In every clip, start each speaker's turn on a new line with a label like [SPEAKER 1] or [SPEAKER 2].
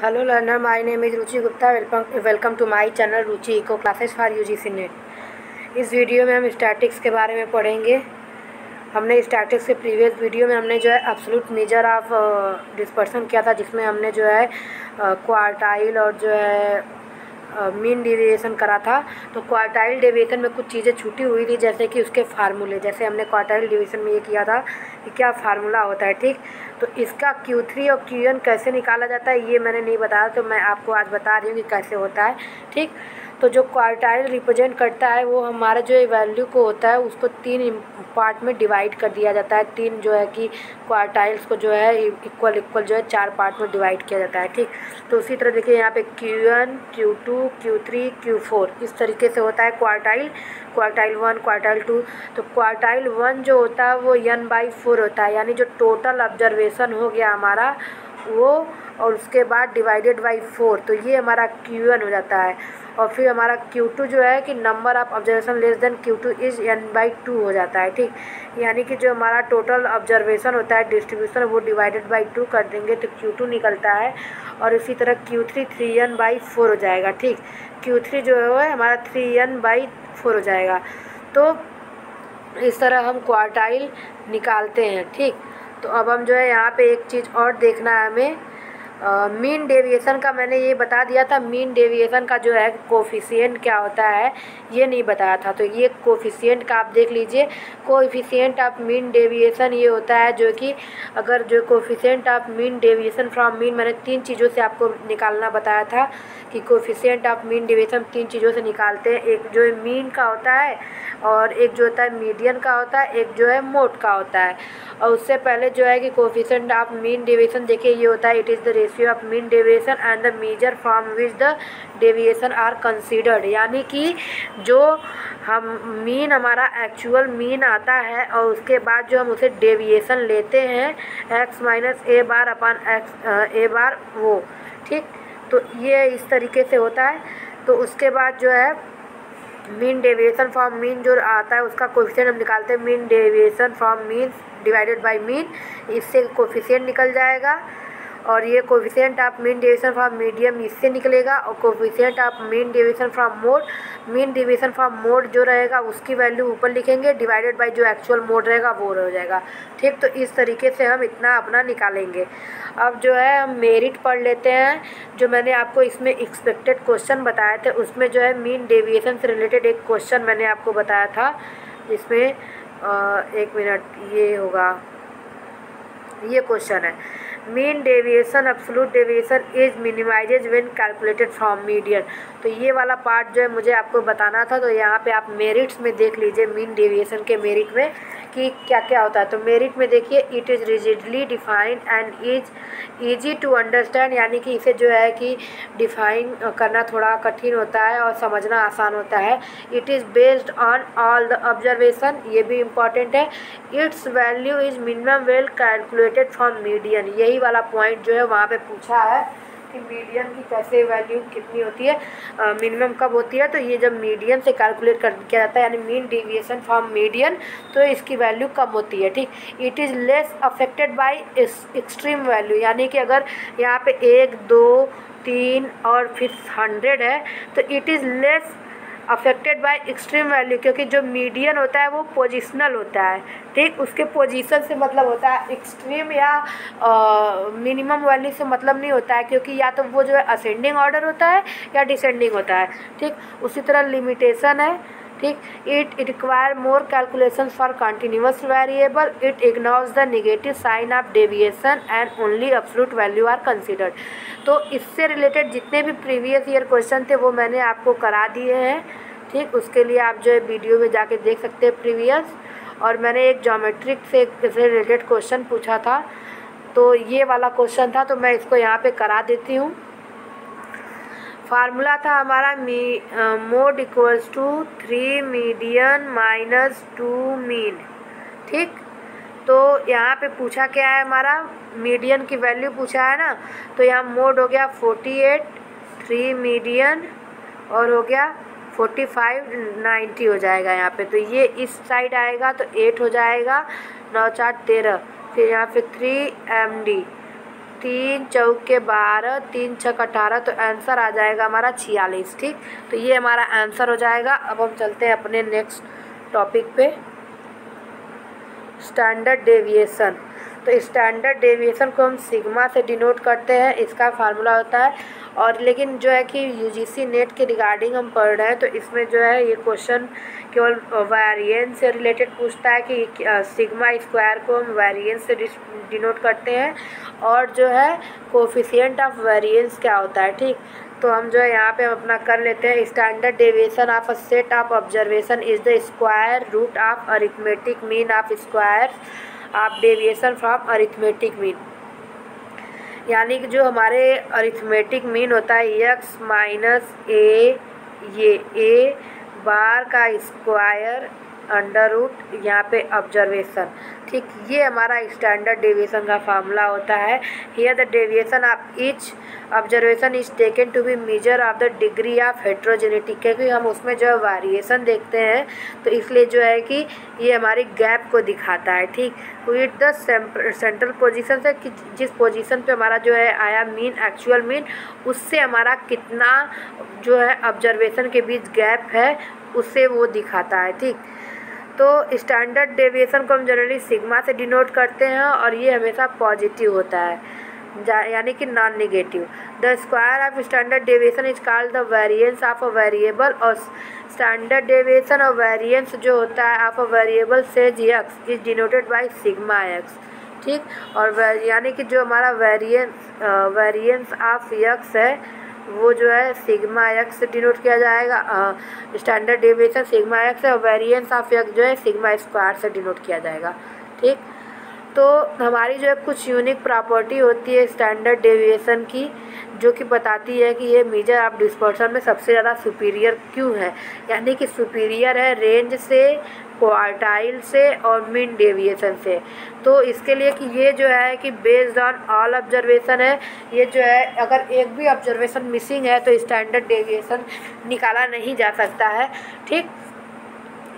[SPEAKER 1] Hello learner, my name is Ruchi Gupta. Welcome to my channel Ruchi Eco Classes for UGC NET। इस video में हम statics के बारे में पढ़ेंगे। हमने स्टैटिक्स के प्रीवियस वीडियो में हमने जो है एब्सोल्यूट मेजर ऑफ डिस्पर्सन किया था, जिसमें हमने जो है क्वार्टाइल और जो है मीन डेविएशन करा था। तो क्वार्टाइल डेविएशन में कुछ चीज़ें छूटी हुई थी, जैसे कि उसके फार्मूले। जैसे हमने क्वार्टाइल डेविएशन में ये किया था कि क्या फार्मूला होता है, ठीक। तो इसका Q3 और Qn कैसे निकाला जाता है ये मैंने नहीं बताया, तो मैं आपको आज बता रही हूँ कि कैसे होता है, ठीक। तो जो क्वार्टाइल रिप्रेजेंट करता है वो हमारा जो वैल्यू को होता है उसको 3 पार्ट में डिवाइड कर दिया जाता है। 3 जो है कि क्वार्टाइल्स को जो है इक्वल जो है 4 पार्ट में डिवाइड किया जाता है, ठीक। तो उसी तरह देखिए यहाँ पे Q1, Q2, Q3, Q4 इस तरीके से होता है क्वार्टाइल 1, क्वार्टाइल 2। तो क्वार्टाइल 1 जो होता है वो n/4 होता है, यानी जो टोटल ऑब्जर्वेशन हो गया हमारा वो, और उसके बाद डिवाइडेड बाई 4, तो ये हमारा Q1 हो जाता है। और फिर हमारा Q2 जो है कि number of observation less than Q2 is n/2 हो जाता है, ठीक। यानी कि जो हमारा टोटल ऑब्जर्वेशन होता है डिस्ट्रीब्यूशन वो डिवाइडेड बाई 2 कर देंगे तो Q2 निकलता है। और इसी तरह Q3 3n/4 हो जाएगा, ठीक। Q3 जो है हमारा 3n/4 हो जाएगा। तो इस तरह हम क्वार्टाइल निकालते हैं, ठीक। तो अब हम जो है यहाँ पे एक चीज़ और देखना है हमें, मीन डेविएशन का मैंने ये बता दिया था। मीन डेविएशन का जो है कोफिशिएंट क्या होता है ये नहीं बताया था, तो ये कोफिशिएंट का आप देख लीजिए। कोफिशिएंट ऑफ मीन डेविएशन ये होता है जो कि अगर जो coefficient of mean deviation from mean, मैंने 3 चीज़ों से आपको निकालना बताया था कि कोफिशिएंट ऑफ मीन डेविएशन 3 चीज़ों से निकालते हैं। एक जो है मीन का होता है, और एक जो होता है मीडियन का होता है, एक जो है मोड का होता है। और उससे पहले जो है कि कोफिशिएंट ऑफ मीन डेविएशन देखिए ये होता है, it is the ratio of mean deviation and the measure from which the deviation are considered. यानी कि जो हम मीन हमारा एक्चुअल मीन आता है और उसके बाद जो हम उसे डेविएशन लेते हैं x - a bar upon a बार वो, ठीक। तो ये इस तरीके से होता है। तो उसके बाद जो है मीन डेविएशन फ्रॉम मीन जो आता है उसका कोफिशिएंट हम निकालते हैं, mean deviation from mean divided by mean, इससे कोफिशिएंट निकल जाएगा। और ये coefficient of mean deviation from medium इससे निकलेगा। और coefficient of mean deviation from mode, mean deviation from mode जो रहेगा उसकी वैल्यू ऊपर लिखेंगे, डिवाइडेड बाय जो एक्चुअल मोड रहेगा वो हो जाएगा, ठीक। तो इस तरीके से हम इतना अपना निकालेंगे। अब जो है हम मेरिट पढ़ लेते हैं। जो मैंने आपको इसमें एक्सपेक्टेड क्वेश्चन बताए थे उसमें जो है मीन डेविएशन से रिलेटेड एक क्वेश्चन मैंने आपको बताया था, जिसमें 1 मिनट ये होगा, ये क्वेश्चन है, mean deviation absolute deviation is minimises when calculated from median. तो ये वाला पार्ट जो है मुझे आपको बताना था। तो यहाँ पे आप मेरिट्स में देख लीजिए मीन डेविएशन के मेरिट में कि क्या क्या होता है। तो मेरिट में देखिए it is rigidly defined and is easy to understand, यानी कि इसे जो है कि डिफाइन करना थोड़ा कठिन होता है और समझना आसान होता है। It is based on all the observation, ये भी इम्पॉर्टेंट है। It's value is minimum well calculated from median, यही वाला पॉइंट जो है वहाँ पे पूछा है कि मीडियन की कैसे वैल्यू कितनी होती है, मिनिमम कब होती है। तो ये जब मीडियन से कैलकुलेट कर किया जाता है यानी मीन डेविएशन फ्रॉम मीडियन, तो इसकी वैल्यू कम होती है, ठीक। It is less affected by extreme value, यानी कि अगर यहाँ पे 1, 2, 3 और फिर 100 है तो it is less affected by extreme value, क्योंकि जो मीडियन होता है वो पोजिशनल होता है, ठीक। उसके पोजीशन से मतलब होता है, एक्सट्रीम या मिनिमम वैल्यू से मतलब नहीं होता है, क्योंकि या तो वो जो है असेंडिंग ऑर्डर होता है या डिसेंडिंग होता है, ठीक। उसी तरह लिमिटेशन है, ठीक। It require more calculation for continuous variable, it ignores the negative sign of deviation and only absolute value are considered. तो इससे रिलेटेड जितने भी प्रीवियस ईयर क्वेश्चन थे वो मैंने आपको करा दिए हैं, ठीक। उसके लिए आप जो है वीडियो में जाके देख सकते हैं प्रीवियस। और मैंने एक ज्योमेट्रिक से रिलेटेड क्वेश्चन पूछा था, तो ये वाला क्वेश्चन था, तो मैं इसको यहाँ पे करा देती हूँ। फार्मूला था हमारा mode equals to 3 median minus 2 mean, ठीक। तो यहाँ पे पूछा क्या है, हमारा मीडियन की वैल्यू पूछा है ना। तो यहाँ मोड हो गया 48, 3 मीडियन और हो गया 45, 90 हो जाएगा यहाँ पे। तो ये इस साइड आएगा तो 8 हो जाएगा, 9 4 13, फिर यहाँ पे 3 MD 3 चौके 12, 3 छक 18, तो आंसर आ जाएगा हमारा 46। ठीक, तो ये हमारा आंसर हो जाएगा। अब हम चलते हैं अपने नेक्स्ट टॉपिक पे, स्टैंडर्ड डेविएशन। तो स्टैंडर्ड डेविएशन को हम सिग्मा से डिनोट करते हैं, इसका फार्मूला होता है। और लेकिन जो है कि यूजीसी नेट के रिगार्डिंग हम पढ़ रहे हैं, तो इसमें जो है ये क्वेश्चन केवल वेरिएंस से रिलेटेड पूछता है कि सिग्मा स्क्वायर को हम वेरिएंस से डिनोट करते हैं, और जो है कोफिशिएंट ऑफ वेरिएंस क्या होता है। ठीक, तो हम जो है यहाँ पे हम अपना कर लेते हैं। Standard deviation of a set of observation is the square root of arithmetic mean of square of deviation from arithmetic mean. यानी कि जो हमारे अरिथमेटिक मीन होता है x माइनस ए, ये ए बार का स्क्वायर अंडर रूट यहाँ पे ऑब्जर्वेशन। ठीक, ये हमारा स्टैंडर्ड डेविएशन का फार्मूला होता है। Here the deviation of each observation is taken to be measure of the degree of heterogeneity, क्योंकि हम उसमें जो है वेरिएशन देखते हैं, तो इसलिए जो है कि ये हमारी गैप को दिखाता है। ठीक, विद द सेंट्रल पोजीशन से कि जिस पोजीशन पे हमारा जो है आया मीन, एक्चुअल मीन, उससे हमारा कितना जो है ऑब्जर्वेशन के बीच गैप है, उससे वो दिखाता है। ठीक, तो स्टैंडर्ड डेविएशन को हम जनरली सिग्मा से डिनोट करते हैं, और ये हमेशा पॉजिटिव होता है, यानी कि non negative. The square of standard deviation is called the variance of a variable, और स्टैंडर्ड डेविएशन और वेरिएंस जो होता है of a variable says x is denoted by sigma x. ठीक, और यानी कि जो हमारा वेरिएंस ऑफ एक्स है वो जो है सिग्मा एक्स से डिनोट किया जाएगा। स्टैंडर्ड डेविएशन सिग्मा एक्स है, और वेरिएंस ऑफ एक्स जो है सिग्मा स्क्वायर से डिनोट किया जाएगा। ठीक, तो हमारी जो है कुछ यूनिक प्रॉपर्टी होती है स्टैंडर्ड डेविएशन की, जो कि बताती है कि ये मेजर ऑफ डिस्पर्सन में सबसे ज़्यादा सुपीरियर क्यों है, यानी कि सुपीरियर है रेंज से, क्वार्टाइल से और मीन डेविएशन से। तो इसके लिए कि ये जो है कि बेस्ड ऑन ऑल ऑब्जर्वेशन है, ये जो है अगर एक भी ऑब्जर्वेशन मिसिंग है तो स्टैंडर्ड डेविएशन निकाला नहीं जा सकता है। ठीक,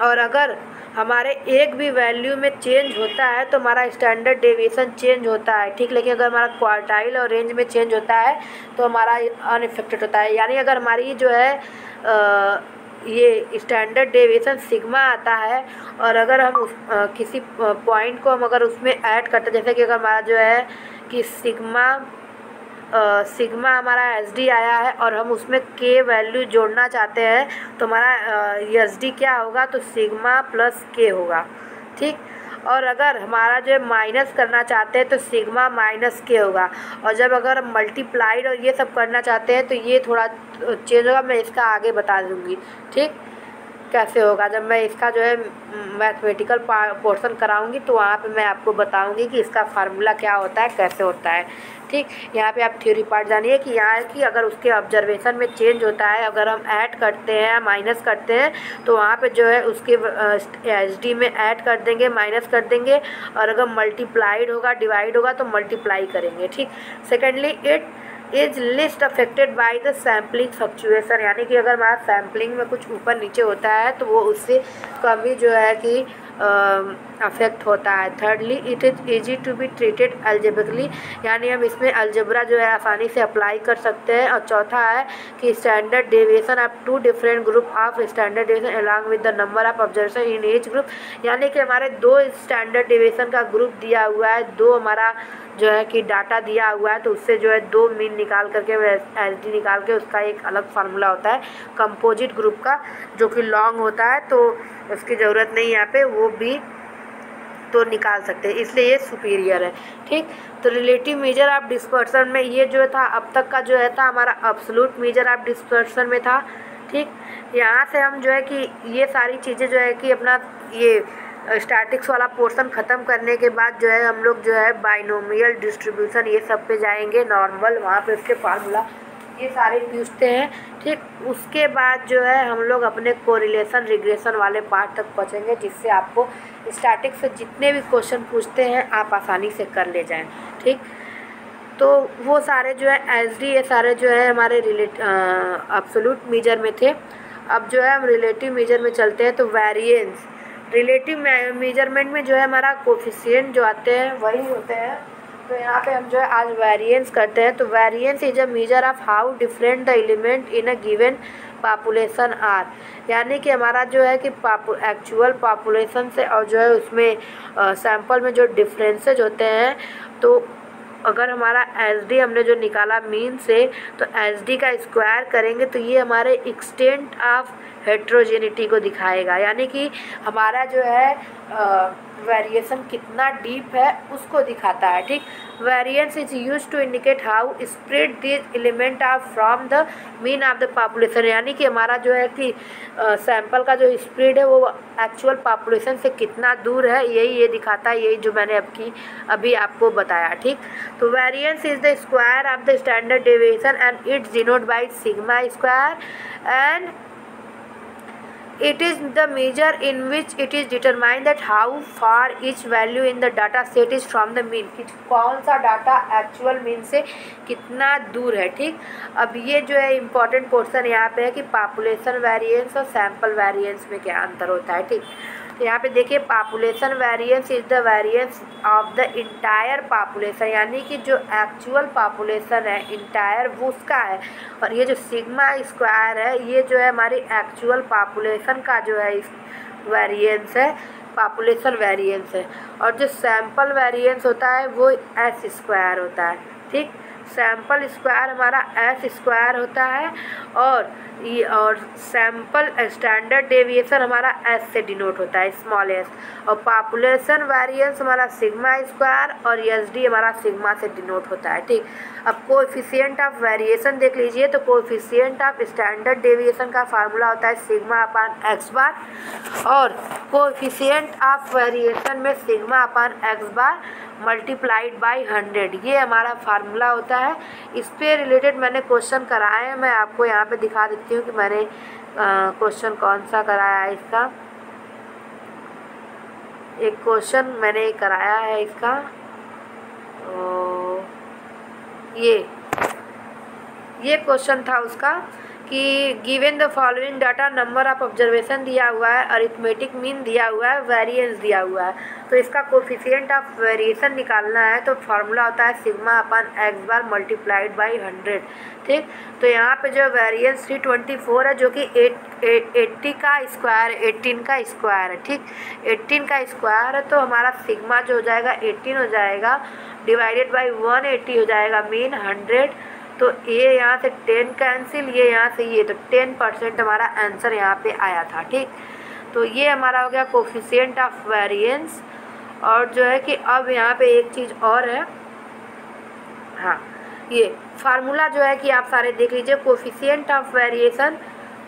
[SPEAKER 1] और अगर हमारे एक भी वैल्यू में चेंज होता है तो हमारा स्टैंडर्ड डेविएशन चेंज होता है। ठीक, लेकिन अगर हमारा क्वार्टाइल और रेंज में चेंज होता है तो हमारा अनइफेक्टेड होता है। यानी अगर हमारी जो है ये स्टैंडर्ड डेविएशन सिग्मा आता है, और अगर हम उस किसी पॉइंट को हम अगर उसमें ऐड करते हैं, जैसे कि अगर हमारा जो है कि सिग्मा हमारा एसडी आया है और हम उसमें के वैल्यू जोड़ना चाहते हैं, तो हमारा एसडी क्या होगा, तो सिग्मा प्लस के होगा। ठीक, और अगर हमारा जो है माइनस करना चाहते हैं तो सिग्मा माइनस के होगा, और जब अगर हम मल्टीप्लाइड और ये सब करना चाहते हैं तो ये थोड़ा चेंज होगा, मैं इसका आगे बता दूँगी। ठीक, कैसे होगा जब मैं इसका जो है मैथमेटिकल पोर्शन कराऊंगी, तो वहाँ पे मैं आपको बताऊंगी कि इसका फार्मूला क्या होता है, कैसे होता है। ठीक, यहाँ पे आप थ्योरी पार्ट जानिए कि यहाँ की अगर उसके ऑब्जर्वेशन में चेंज होता है, अगर हम ऐड करते हैं माइनस करते हैं, तो वहाँ पे जो है उसके एसडी में ऐड कर देंगे, माइनस कर देंगे, और अगर मल्टीप्लाइड होगा, डिवाइड होगा तो मल्टीप्लाई करेंगे। ठीक, secondly it is list affected by the sampling fluctuation, यानी कि अगर हमारा सैम्पलिंग में कुछ ऊपर नीचे होता है तो वो उससे कभी जो है कि अफेक्ट होता है। Thirdly it is easy to be treated algebraically, यानी हम इसमें अलजेब्रा जो है आसानी से अप्लाई कर सकते हैं। और चौथा है कि standard deviation of two different group of standard deviation along with the number of observation in each group, यानी कि हमारे दो स्टैंडर्ड डेविएशन का ग्रुप दिया हुआ है, दो हमारा जो है कि डाटा दिया हुआ है, तो उससे जो है दो मीन निकाल करके एसडी निकाल के उसका एक अलग फार्मूला होता है कंपोजिट ग्रुप का, जो कि लॉन्ग होता है, तो उसकी ज़रूरत नहीं यहाँ पे, वो भी तो निकाल सकते हैं, इसलिए ये सुपीरियर है। ठीक, तो रिलेटिव मेजर ऑफ डिस्पर्सन में ये जो था अब तक का जो है था हमारा एब्सोल्यूट मेजर ऑफ डिस्पर्सन में था। ठीक, यहाँ से हम जो है कि ये सारी चीज़ें जो है कि अपना ये स्टैटिक्स वाला पोर्शन ख़त्म करने के बाद जो है हम लोग जो है बाइनोमियल डिस्ट्रीब्यूशन ये सब पे जाएंगे, नॉर्मल, वहाँ पे उसके फार्मूला ये सारे पूछते हैं। ठीक, उसके बाद जो है हम लोग अपने कोरिलेशन रिग्रेशन वाले पार्ट तक पहुँचेंगे, जिससे आपको स्टैटिक्स से जितने भी क्वेश्चन पूछते हैं आप आसानी से कर ले जाएं। ठीक, तो वो सारे जो है एसडी ये सारे जो है हमारे एब्सोल्यूट मेजर में थे। अब जो है हम रिलेटिव मेजर में चलते हैं। तो वेरिएंस रिलेटिव मेजरमेंट में जो है हमारा कोफिशिएंट जो आते हैं वही होते हैं तो यहाँ पे हम जो है आज वेरिएंस करते हैं। तो variance is a measure of how different the element in a given population are, यानी कि हमारा जो है कि एक्चुअल पॉपुलेशन से और जो है उसमें सैंपल में जो डिफरेंसेज होते हैं, तो अगर हमारा एसडी हमने जो निकाला मीन से, तो एसडी का स्क्वायर करेंगे तो ये हमारे एक्सटेंट ऑफ हेट्रोजेनिटी को दिखाएगा, यानी कि हमारा जो है वेरिएशन कितना डीप है उसको दिखाता है। ठीक, variance is use to indicate how spread this element are from the mean of the population, यानी कि हमारा जो है कि सैंपल का जो स्प्रेड है वो एक्चुअल पॉपुलेशन से कितना दूर है, यही ये दिखाता है, यही जो मैंने अभी आपको बताया। ठीक, तो variance is the square of the standard deviation and it's denote by sigma square, and it is the measure in which it is determined that how far each value in the data set is from the mean, कि कौन सा data actual mean से कितना दूर है। ठीक, अब ये जो है इम्पॉर्टेंट पोर्शन यहाँ पे है कि पॉपुलेशन वेरिएंस और सैम्पल वेरिएंस में क्या अंतर होता है। ठीक, तो यहाँ पे देखिए population variance is the variance of the entire population, यानी कि जो एक्चुअल पॉपुलेशन है इंटायर वो उसका है, और ये जो सिग्मा स्क्वायर है ये जो है हमारी एक्चुअल पॉपुलेशन का जो है वेरिएंस है, पॉपुलेशन वेरिएंस है। और जो सैंपल वेरिएंस होता है वो एस स्क्वायर होता है। ठीक, सैंपल स्क्वायर हमारा एस स्क्वायर होता है, और सैंपल स्टैंडर्ड डेविएशन हमारा एस से डिनोट होता है, स्मॉल एस, और पॉपुलेशन वेरिएंस हमारा सिग्मा स्क्वायर और एसडी हमारा सिग्मा से डिनोट होता है। ठीक, अब कोएफिशिएंट ऑफ वेरिएशन देख लीजिए, तो कोएफिशिएंट ऑफ स्टैंडर्ड डेविएशन का फार्मूला होता है सिग्मा अपान एक्स बार, और कोएफिशिएंट ऑफ वेरिएशन में sigma upon x bar multiplied by 100, ये हमारा फार्मूला होता है। इस पे रिलेटेड मैंने क्वेश्चन कराए हैं, मैं आपको यहाँ पे दिखा देती हूँ कि मैंने क्वेश्चन कौन सा कराया है इसका। एक क्वेश्चन मैंने कराया है इसका, ये क्वेश्चन था उसका कि given the following data number of observation दिया हुआ है, अरिथमेटिक मीन दिया हुआ है, वेरिएंस दिया हुआ है, तो इसका कोफिशिएंट ऑफ वेरिएशन निकालना है, तो फार्मूला होता है sigma upon x bar multiplied by 100। ठीक, तो यहाँ पे जो वेरिएंस 324 है जो कि 80 का स्क्वायर, 18 का स्क्वायर है। ठीक, 18 का स्क्वायर है, तो हमारा सिग्मा जो हो जाएगा 18 हो जाएगा, डिवाइडेड बाई 180 हो जाएगा मीन 100, तो ये यहाँ से 10 कैंसिल, ये यहाँ से ये, तो 10% हमारा आंसर यहाँ पे आया था। ठीक, तो ये हमारा हो गया कोफिशिएंट ऑफ वेरिएंस। और जो है कि अब यहाँ पे एक चीज़ और है, हाँ, ये फार्मूला जो है कि आप सारे देख लीजिए, कोफिशिएंट ऑफ वेरिएशन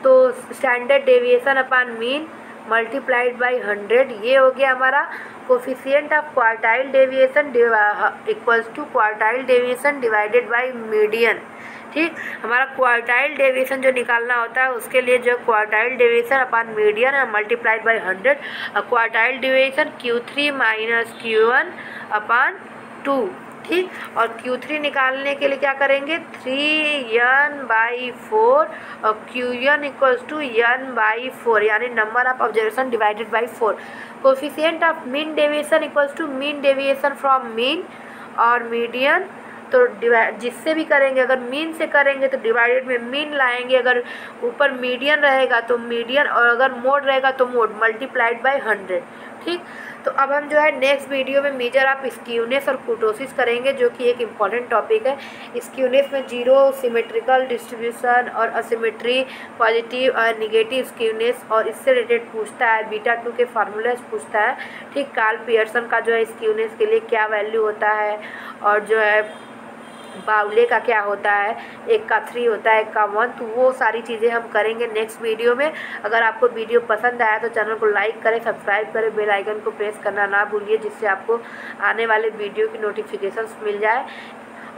[SPEAKER 1] तो standard deviation upon mean multiplied by 100, ये हो गया हमारा coefficient of quartile deviation equals to quartile deviation divided by median. ठीक, हमारा क्वार्टाइल डेविएशन जो निकालना होता है उसके लिए जो क्वार्टाइल डेविएशन अपान मीडियन है multiplied by 100, quartile deviation Q3 minus Q1 अपान 2। ठीक, और Q3 निकालने के लिए क्या करेंगे, 3n/4 और Qn इक्वल्स टू n/4, यानी number of observation divided by 4। Coefficient of mean deviation equals to mean deviation from mean और मीडियन, तो जिससे भी करेंगे, अगर मीन से करेंगे तो डिवाइडेड में मीन लाएंगे, अगर ऊपर मीडियन रहेगा तो मीडियन, और अगर मोड रहेगा तो मोड, मल्टीप्लाइड बाय 100। ठीक, तो अब हम जो है नेक्स्ट वीडियो में मेजर ऑफ स्क्यूनेस और कुर्टोसिस करेंगे, जो कि एक इम्पॉर्टेंट टॉपिक है। स्क्यूनेस में जीरो सिमेट्रिकल डिस्ट्रीब्यूशन और असिमेट्री, पॉजिटिव और निगेटिव स्क्यूनेस, और इससे रिलेटेड पूछता है बीटा 2 के फार्मूले पूछता है। ठीक, कार्ल पियर्सन का जो है स्क्यूनेस के लिए क्या वैल्यू होता है, और जो है बाउले का क्या होता है, एक का 3 होता है, एक का 1, तो वो सारी चीज़ें हम करेंगे नेक्स्ट वीडियो में। अगर आपको वीडियो पसंद आया तो चैनल को लाइक करें, सब्सक्राइब करें, बेल आइकन को प्रेस करना ना भूलिए, जिससे आपको आने वाले वीडियो की नोटिफिकेशंस मिल जाए।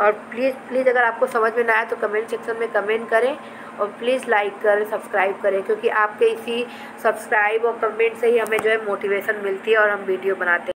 [SPEAKER 1] और प्लीज़ अगर आपको समझ में ना आए तो कमेंट सेक्शन में कमेंट करें, और प्लीज़ लाइक करें, सब्सक्राइब करें, क्योंकि आपके इसी सब्सक्राइब और कमेंट से ही हमें जो है मोटिवेशन मिलती है और हम वीडियो बनाते हैं।